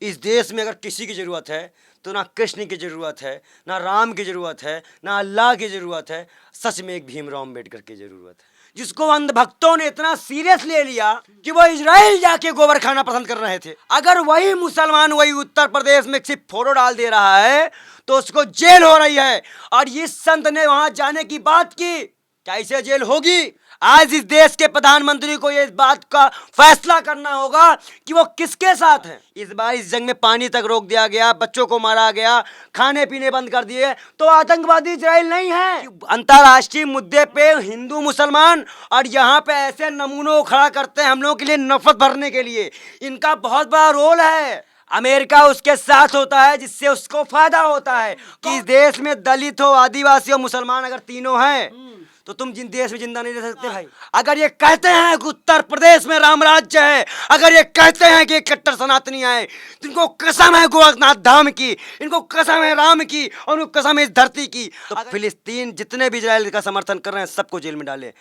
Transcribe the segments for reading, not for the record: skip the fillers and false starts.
इस देश में अगर किसी की ज़रूरत है तो ना कृष्ण की ज़रूरत है, ना राम की ज़रूरत है, ना अल्लाह की ज़रूरत है, सच में एक भीमराव अम्बेडकर की ज़रूरत है, जिसको अंधभक्तों ने इतना सीरियस ले लिया कि वो इजराइल जाके गोबर खाना पसंद कर रहे थे। अगर वही मुसलमान वही उत्तर प्रदेश में सिर्फ फोटो डाल दे रहा है तो उसको जेल हो रही है। और इस संत ने वहां जाने की बात की, कैसे जेल होगी? आज इस देश के प्रधानमंत्री को ये इस बात का फैसला करना होगा कि वो किसके साथ हैं। इस बार इस जंग में पानी तक रोक दिया गया, बच्चों को मारा गया, खाने पीने बंद कर दिए, तो आतंकवादी इजराइल नहीं है। अंतर्राष्ट्रीय मुद्दे पे हिंदू मुसलमान और यहाँ पे ऐसे नमूनों को खड़ा करते हैं हम लोगों के लिए नफरत भरने के लिए। इनका बहुत बड़ा रोल है। अमेरिका उसके साथ होता है जिससे उसको फायदा होता है कि इस देश में दलित हो, आदिवासी हो, मुसलमान अगर तीनों हैं तो तुम जिन देश में जिंदा नहीं रह सकते भाई। अगर ये कहते हैं कि उत्तर प्रदेश में राम राज्य है, अगर ये कहते हैं कि कट्टर सनातनी आए, तो इनको कसम है गोरखनाथ धाम की, इनको कसम है राम की, और उनको कसम है इस धरती की। तो फिलिस्तीन जितने भी इजराइल का समर्थन कर रहे हैं सबको जेल में डाले।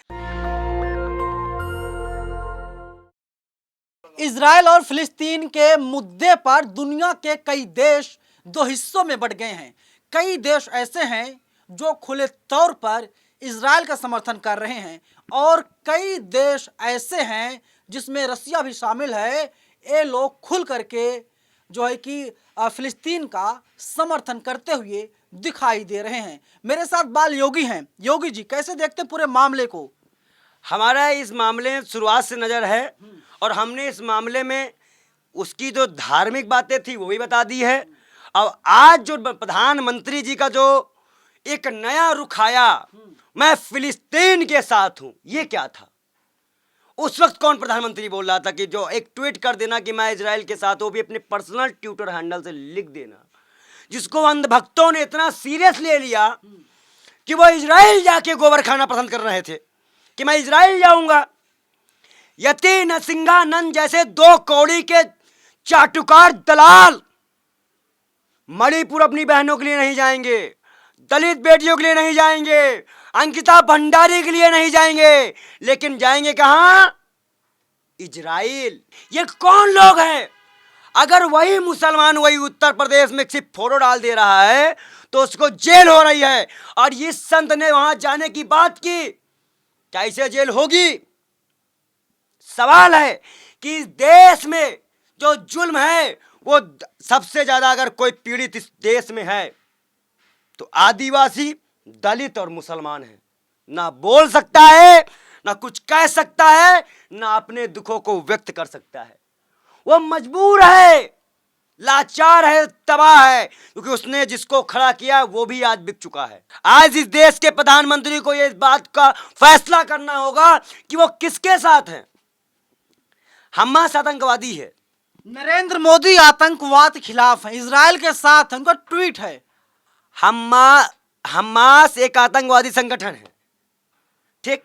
इजराइल और फिलिस्तीन के मुद्दे पर दुनिया के कई देश दो हिस्सों में बंट गए हैं। कई देश ऐसे हैं जो खुले तौर पर इजराइल का समर्थन कर रहे हैं और कई देश ऐसे हैं जिसमें रसिया भी शामिल है। ये लोग खुल करके जो है कि फिलिस्तीन का समर्थन करते हुए दिखाई दे रहे हैं। मेरे साथ बाल योगी हैं। योगी जी, कैसे देखते पूरे मामले को? हमारा इस मामले में शुरुआत से नज़र है और हमने इस मामले में उसकी जो धार्मिक बातें थी वो भी बता दी है। अब आज जो प्रधानमंत्री जी का जो एक नया रुख आया, मैं फिलिस्तीन के साथ हूं, ये क्या था? उस वक्त कौन प्रधानमंत्री बोल रहा था कि जो एक ट्वीट कर देना कि मैं इजराइल के साथ हूं, भी अपने पर्सनल ट्विटर हैंडल से लिख देना, जिसको अंधभक्तों ने इतना सीरियस ले लिया कि वो इजराइल जाके गोबर खाना पसंद कर रहे थे कि मैं इजराइल जाऊंगा। यति नरसिंहानंद जैसे दो कौड़ी के चाटुकार दलाल मणिपुर अपनी बहनों के लिए नहीं जाएंगे, दलित बेटियों के लिए नहीं जाएंगे, अंकिता भंडारी के लिए नहीं जाएंगे, लेकिन जाएंगे कहां? इजराइल। ये कौन लोग हैं? अगर वही मुसलमान वही उत्तर प्रदेश में सिर्फ फोटो डाल दे रहा है तो उसको जेल हो रही है। और इस संत ने वहां जाने की बात की, कैसे जेल होगी? सवाल है कि इस देश में जो जुल्म है वो सबसे ज्यादा अगर कोई पीड़ित इस देश में है तो आदिवासी, दलित और मुसलमान है। ना बोल सकता है, ना कुछ कह सकता है, ना अपने दुखों को व्यक्त कर सकता है। वो मजबूर है, लाचार है, तबाह है, क्योंकि उसने जिसको खड़ा किया वो भी आज बिक चुका है। आज इस देश के प्रधानमंत्री को ये इस बात का फैसला करना होगा कि वो किसके साथ हैं। हमास आतंकवादी है, नरेंद्र मोदी आतंकवाद के खिलाफ है, इजराइल के साथ है, उनका ट्वीट है। हमास एक आतंकवादी संगठन है, ठीक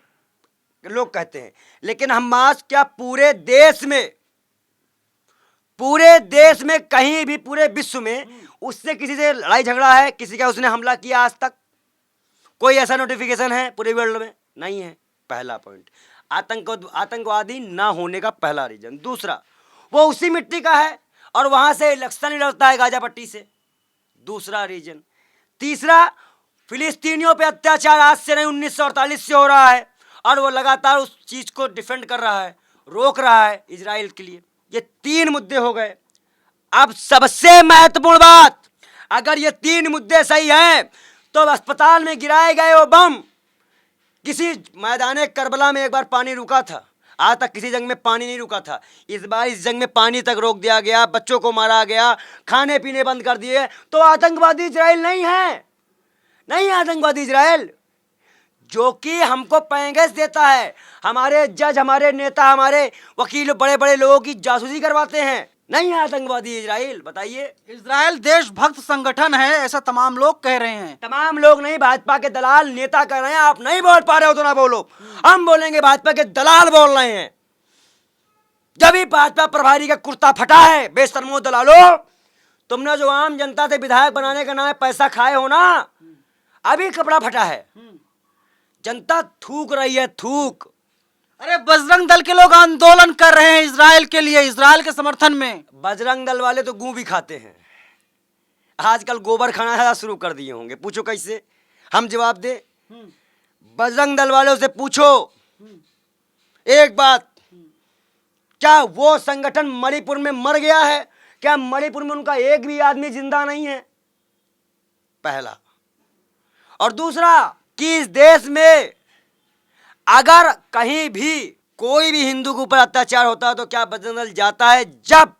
लोग कहते हैं, लेकिन हमास क्या पूरे देश में कहीं भी पूरे विश्व में उससे किसी से लड़ाई झगड़ा है? किसी का उसने हमला किया आज तक? कोई ऐसा नोटिफिकेशन है पूरे वर्ल्ड में? नहीं है। पहला पॉइंट, आतंकवादी ना होने का पहला रीजन। दूसरा, वो उसी मिट्टी का है और वहां से इलेक्शन ही लड़ता है गाजा पट्टी से, दूसरा रीजन। तीसरा, फिलिस्तीनियों पे अत्याचार आज से नहीं 1948 से हो रहा है और वो लगातार उस चीज को डिफेंड कर रहा है, रोक रहा है इजराइल के लिए। ये तीन मुद्दे हो गए। अब सबसे महत्वपूर्ण बात, अगर ये तीन मुद्दे सही हैं तो अस्पताल में गिराए गए वो बम, किसी मैदान करबला में एक बार पानी रुका था, आज तक किसी जंग में पानी नहीं रुका था। इस बार इस जंग में पानी तक रोक दिया गया, बच्चों को मारा गया, खाने पीने बंद कर दिए, तो आतंकवादी इजराइल नहीं है। नहीं आतंकवादी इजराइल, जो कि हमको पैंगस देता है, हमारे जज, हमारे नेता, हमारे वकील, बड़े बड़े लोगों की जासूसी करवाते हैं। नहीं आतंकवादी इजराइल। बताइए, इजराइल देशभक्त संगठन है ऐसा तमाम लोग कह रहे हैं। तमाम लोग नहीं, भाजपा के दलाल नेता कह रहे हैं। आप नहीं बोल पा रहे हो तो ना बोलो, हम बोलेंगे। भाजपा के दलाल बोल रहे हैं। जब भी भाजपा प्रभारी का कुर्ता फटा है, बेशर्मो दलालो, तुमने जो आम जनता से विधायक बनाने का नाम पैसा खाए हो ना, अभी कपड़ा फटा है। जनता थूक रही है, थूक। अरे बजरंग दल के लोग आंदोलन कर रहे हैं इजराइल के लिए, इजराइल के समर्थन में। बजरंग दल वाले तो गू भी खाते हैं, आजकल गोबर खाना ज़्यादा शुरू कर दिए होंगे। पूछो कैसे, हम जवाब दे। बजरंग दल वालों से पूछो एक बात, क्या वो संगठन मणिपुर में मर गया है? क्या मणिपुर में उनका एक भी आदमी जिंदा नहीं है? पहला। और दूसरा कि इस देश में अगर कहीं भी कोई भी हिंदू के ऊपर अत्याचार होता है तो क्या बजरंग दल जाता है? जब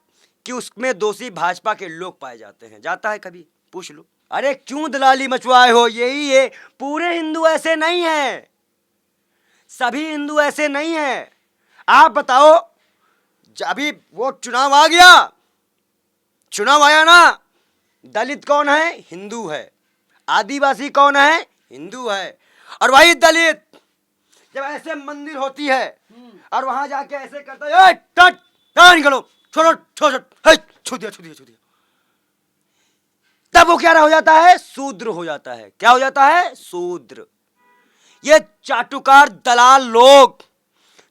कि उसमें दोषी भाजपा के लोग पाए जाते हैं। जाता है कभी? पूछ लो। अरे क्यों दलाली मचवाए हो? यही है, पूरे हिंदू ऐसे नहीं है, सभी हिंदू ऐसे नहीं है। आप बताओ, अभी वो चुनाव आ गया, चुनाव आया ना, दलित कौन है? हिंदू है। आदिवासी कौन है? हिंदू है। और वही दलित जब ऐसे मंदिर होती है और वहां जाके ऐसे करता है, निकलो, छोड़ो, छोड़ो, छू दिया, छू दिया, छू दिया, तब वो क्या हो जाता है? शूद्र हो जाता है। क्या हो जाता है? शूद्र। ये चाटुकार दलाल लोग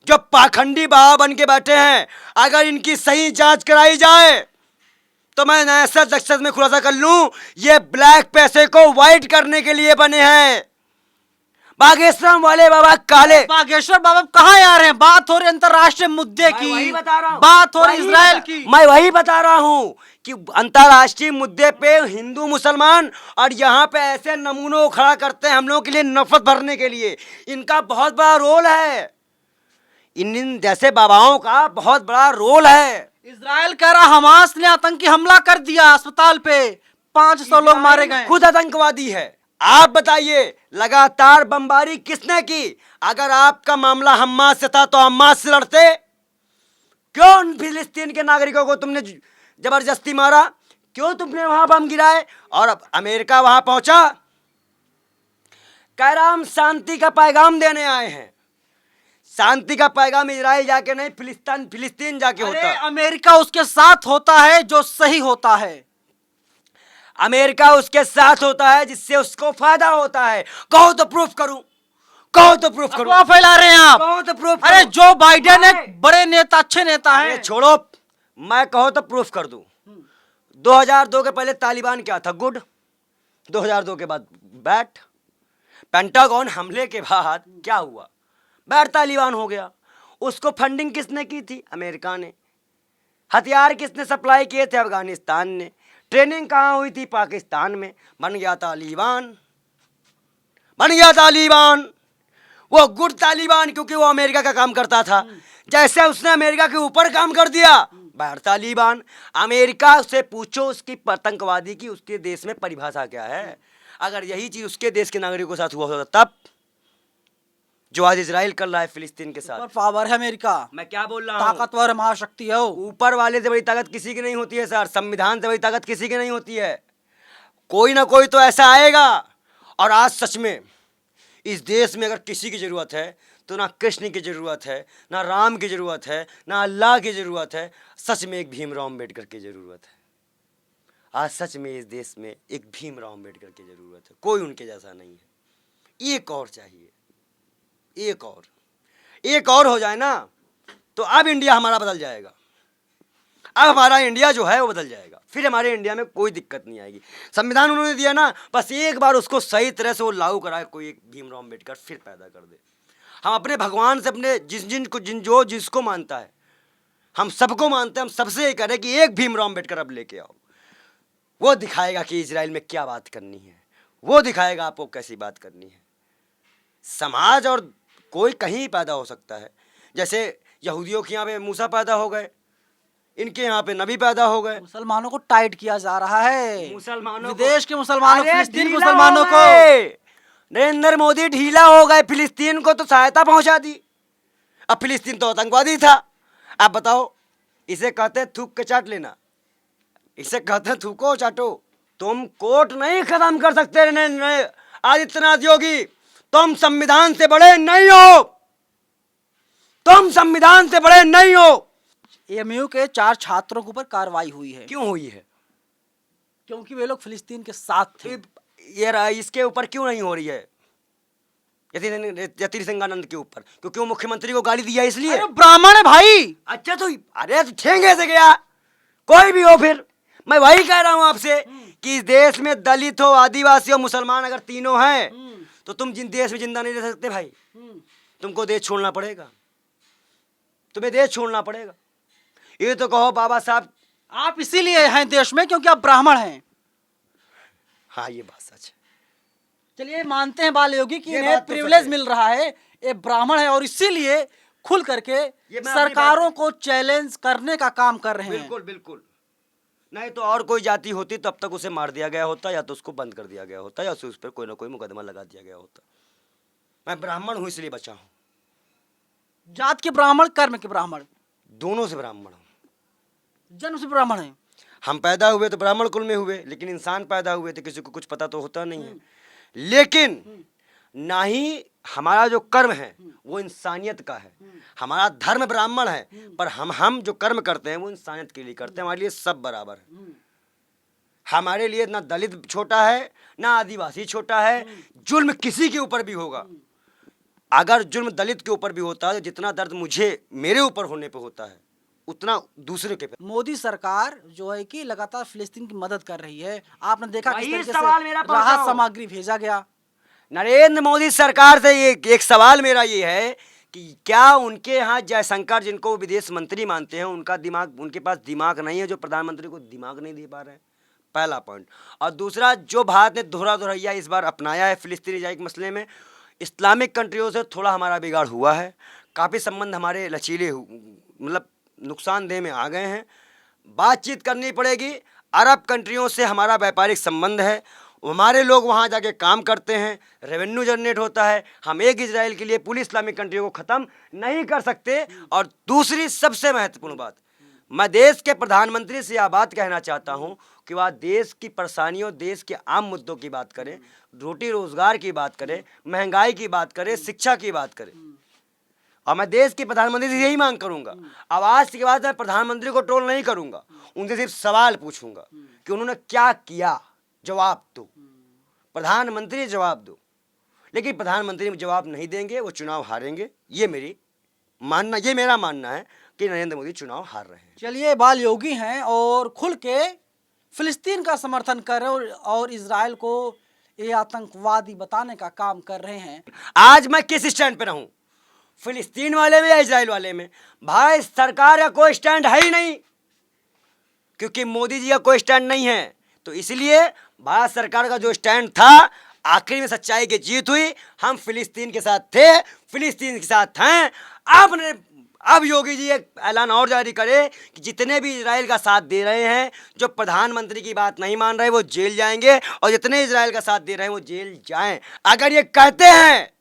जो पाखंडी बाबा बन के बैठे हैं, अगर इनकी सही जांच कराई जाए तो मैं ऐसा दक्षत में खुलासा कर लूं, ये ब्लैक पैसे को व्हाइट करने के लिए बने हैं। बागेश्वर वाले बाबा काले, बागेश्वर बाबा कहाँ आ रहे हैं? बात हो रही अंतरराष्ट्रीय मुद्दे की, बात हो रही इजराइल की। मैं वही बता रहा हूं कि अंतरराष्ट्रीय मुद्दे पे हिंदू मुसलमान और यहाँ पे ऐसे नमूनों को खड़ा करते हैं हम लोगों के लिए नफरत भरने के लिए। इनका बहुत बड़ा रोल है, इन जैसे बाबाओं का बहुत बड़ा रोल है। इजराइल कह रहा हमास ने आतंकी हमला कर दिया अस्पताल पे, 500 लोग मारे गए। खुद आतंकवादी है। आप बताइए, लगातार बमबारी किसने की? अगर आपका मामला हमास से था तो हमास से लड़ते क्यों? फिलिस्तीन के नागरिकों को तुमने जबरदस्ती मारा, क्यों तुमने वहां बम गिराए? और अब अमेरिका वहां पहुंचा, कह रहा हम शांति का पैगाम देने आए हैं। शांति का पैगाम इजराइल जाके नहीं, फिलिस्तीन जाके होता। अमेरिका उसके साथ होता है जो सही होता है। अमेरिका उसके साथ होता है जिससे उसको फायदा होता है। कहो तो प्रूफ करूं, कहो तो प्रूफ करूं। अफवाह फैला रहे हैं आप। कहो तो प्रूफ। अरे जो बाइडेन एक बड़े नेता, अच्छे नेता हैं। छोड़ो, मैं कहो तो प्रूफ कर दूं। 2002 के पहले तालिबान क्या था? गुड। 2002 के बाद बैड। पेंटागन हमले के बाद क्या हुआ? बैड तालिबान हो गया। उसको फंडिंग किसने की थी? अमेरिका ने। हथियार किसने सप्लाई किए थे? अफगानिस्तान ने। ट्रेनिंग कहाँ हुई थी? पाकिस्तान में। बन गया तालिबान, बन गया तालिबान। वो गुड तालिबान क्योंकि वो अमेरिका का काम करता था। जैसे उसने अमेरिका के ऊपर काम कर दिया, बाहर तालिबान। अमेरिका से पूछो उसकी आतंकवादी की उसके देश में परिभाषा क्या है। अगर यही चीज उसके देश के नागरिकों के साथ हुआ होता तब, जो आज इजराइल कर रहा है फिलिस्तीन के साथ। पावर है अमेरिका। मैं क्या बोल रहा हूँ? ताकतवर महाशक्ति है वो। ऊपर वाले से बड़ी ताकत किसी की नहीं होती है सर। संविधान से बड़ी ताकत किसी की नहीं होती है। कोई ना कोई तो ऐसा आएगा। और आज सच में इस देश में अगर किसी की जरूरत है तो ना कृष्ण की जरूरत है, ना राम की जरूरत है, ना अल्लाह की जरूरत है, सच में एक भीमराव अम्बेडकर की जरूरत है। आज सच में इस देश में एक भीमराव अम्बेडकर की जरूरत है। कोई उनके जैसा नहीं है। एक और चाहिए, एक और हो जाए ना तो अब इंडिया हमारा बदल जाएगा। अब हमारा इंडिया जो है वो बदल जाएगा। फिर हमारे इंडिया में कोई दिक्कत नहीं आएगी। संविधान उन्होंने दिया ना, बस एक बार उसको सही तरह से वो लागू कराए कोई एक भीमराव अम्बेडकर, फिर पैदा कर दे। हम अपने भगवान से अपने जिसको मानता है, हम सबको मानते हैं, हम सबसे ये करें कि एक भीमराव अम्बेडकर अब लेके आओ। वो दिखाएगा कि इजराइल में क्या बात करनी है, वो दिखाएगा आपको कैसी बात करनी है। समाज और कोई कहीं पैदा हो सकता है। जैसे यहूदियों के यहाँ पे मूसा पैदा हो गए, इनके यहाँ पे नबी पैदा हो गए। मुसलमानों को टाइट किया जा रहा है। मुसलमानों विदेश के मुसलमानों, फिलिस्तीन ढीला मुसलमानों हो को। गए। नरेंद्र मोदी ढीला हो गए। फिलिस्तीन को तो सहायता पहुंचा दी। अब फिलिस्तीन तो आतंकवादी था। आप बताओ, इसे कहते हैं थूक के चाट लेना, इसे कहते हैं थूको चाटो। तुम कोर्ट नहीं खत्म कर सकते आदित्यनाथ योगी। तुम संविधान से बड़े नहीं हो, तुम संविधान से बड़े नहीं हो। एएमयू के 4 छात्रों के ऊपर कार्रवाई हुई है। क्यों हुई है? क्योंकि वे लोग फिलिस्तीन के साथ थे। ये इसके ऊपर क्यों नहीं हो रही है? यतिरिंगानंद के ऊपर, क्योंकि वो मुख्यमंत्री को गाली दिया इसलिए। अरे ब्राह्मण है भाई। अच्छा तो अरे तो ठेंगे से गया, कोई भी हो, फिर मैं वही कह रहा हूं आपसे कि इस देश में दलित हो, आदिवासी हो, मुसलमान अगर तीनों हैं तो तुम जिन देश में जिंदा नहीं रह सकते भाई। तुमको देश छोड़ना पड़ेगा, तुम्हें देश छोड़ना पड़ेगा। ये तो कहो बाबा साहब आप इसीलिए हैं देश में क्योंकि आप ब्राह्मण हैं। हाँ ये बात सच है। चलिए मानते हैं बाल योगी कि ये इन्हें बात तो प्रिविलेज सच है। मिल रहा है, ये ब्राह्मण है और इसीलिए खुल करके मैं अपनी सरकारों बात- को चैलेंज करने का काम कर रहे हैं। बिल्कुल बिल्कुल, नहीं तो और कोई जाति होती तो अब तक उसे मार दिया गया होता, या तो उसको बंद कर दिया गया होता, या उस पर कोई ना कोई मुकदमा लगा दिया गया होता। मैं ब्राह्मण हूँ इसलिए बचा हूँ। जात के ब्राह्मण, कर्म के ब्राह्मण, दोनों से ब्राह्मण हूँ। जन्म से ब्राह्मण है। हम पैदा हुए तो ब्राह्मण कुल में हुए, लेकिन इंसान पैदा हुए तो किसी को कुछ पता तो होता नहीं है। लेकिन ना ही हमारा जो कर्म है वो इंसानियत का है। हमारा धर्म ब्राह्मण है, पर हम जो कर्म करते हैं वो इंसानियत के लिए करते हैं। हमारे लिए सब बराबर है। हमारे लिए ना दलित छोटा है, ना आदिवासी छोटा है। जुल्म किसी के ऊपर भी होगा, अगर जुल्म दलित के ऊपर भी होता है तो जितना दर्द मुझे मेरे ऊपर होने पे होता है उतना दूसरे के पे। मोदी सरकार जो है कि लगातार फिलिस्तीन की मदद कर रही है। आपने देखा किस वही तरीके सवाल से मेरा राहत पहुंचाओ। सामग्री भेजा गया। नरेंद्र मोदी सरकार से ये एक सवाल मेरा ये है कि क्या उनके यहाँ जयशंकर, जिनको वो विदेश मंत्री मानते हैं, उनका दिमाग, उनके पास दिमाग नहीं है जो प्रधानमंत्री को दिमाग नहीं दे पा रहे हैं? पहला पॉइंट। और दूसरा, जो भारत ने दोहराया इस बार अपनाया है फिलिस्तीनी इजराइल के मसले में, इस्लामिक कंट्रियों से थोड़ा हमारा बिगाड़ हुआ है। काफ़ी संबंध हमारे लचीले मतलब नुकसानदेह में आ गए हैं। बातचीत करनी पड़ेगी। अरब कंट्रियों से हमारा व्यापारिक संबंध है, हमारे लोग वहाँ जाके काम करते हैं, रेवेन्यू जनरेट होता है। हम एक इजराइल के लिए पूरी इस्लामिक कंट्रियों को ख़त्म नहीं कर सकते। और दूसरी सबसे महत्वपूर्ण बात, मैं देश के प्रधानमंत्री से यह बात कहना चाहता हूँ कि वह देश की परेशानियों, देश के आम मुद्दों की बात करें, रोटी रोजगार की बात करें, महंगाई की बात करें, शिक्षा की बात करें। और मैं देश के प्रधानमंत्री से यही मांग करूंगा। अब आज के बाद मैं प्रधानमंत्री को ट्रोल नहीं करूंगा, उनसे सिर्फ सवाल पूछूंगा कि उन्होंने क्या किया। जवाब दो, प्रधानमंत्री जवाब दो। लेकिन प्रधानमंत्री जवाब नहीं देंगे, वो चुनाव हारेंगे। ये मेरा मानना है कि नरेंद्र मोदी चुनाव हार रहे हैं। चलिए बाल योगी हैं और खुल के फिलिस्तीन का समर्थन कर रहे हैं और इजराइल को ये आतंकवादी बताने का काम कर रहे हैं। आज मैं किस स्टैंड पे रहूं, फिलिस्तीन वाले में या इजराइल वाले में? भाई सरकार का कोई स्टैंड है ही नहीं, क्योंकि मोदी जी का कोई स्टैंड नहीं है। तो इसलिए भारत सरकार का जो स्टैंड था, आखिर में सच्चाई की जीत हुई। हम फिलिस्तीन के साथ थे, फिलिस्तीन के साथ हैं। अब योगी जी एक ऐलान और जारी करे कि जितने भी इजराइल का साथ दे रहे हैं, जो प्रधानमंत्री की बात नहीं मान रहे, वो जेल जाएंगे, और जितने इजराइल का साथ दे रहे हैं वो जेल जाएं। अगर ये कहते हैं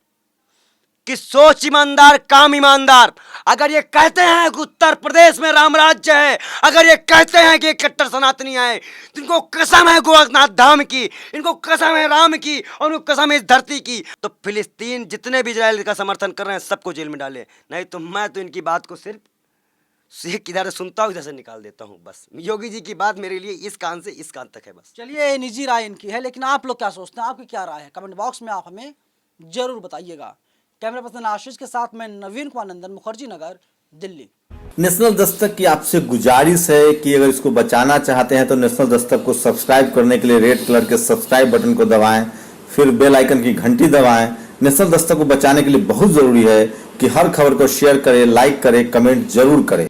कि सोच ईमानदार, काम ईमानदार, अगर ये कहते हैं कि उत्तर प्रदेश में राम राज्य है, अगर ये कहते हैं कि कट्टर सनातनी आए, तो इनको कसम है गोरखनाथ धाम की, इनको कसम है राम की, और उनको कसम है इस धरती की। तो फिलिस्तीन जितने भी इजराइल का समर्थन कर रहे हैं सबको जेल में डाले। नहीं तो मैं तो इनकी बात को सिर्फ किधर सुनता हूँ, इधर से निकाल देता हूँ। बस योगी जी की बात मेरे लिए इस कान से इस कान तक है बस। चलिए ये निजी राय इनकी है, लेकिन आप लोग क्या सोचते हैं? आपकी क्या राय है? कमेंट बॉक्स में आप हमें जरूर बताइएगा। कैमरा पर्सन आशीष के साथ मैं नवीन कुमार नंदन, मुखर्जी नगर, दिल्ली। नेशनल दस्तक की आपसे गुजारिश है कि अगर इसको बचाना चाहते हैं तो नेशनल दस्तक को सब्सक्राइब करने के लिए रेड कलर के सब्सक्राइब बटन को दबाएं, फिर बेल आइकन की घंटी दबाएं। नेशनल दस्तक को बचाने के लिए बहुत जरूरी है कि हर खबर को शेयर करें, लाइक करें, कमेंट जरूर करें।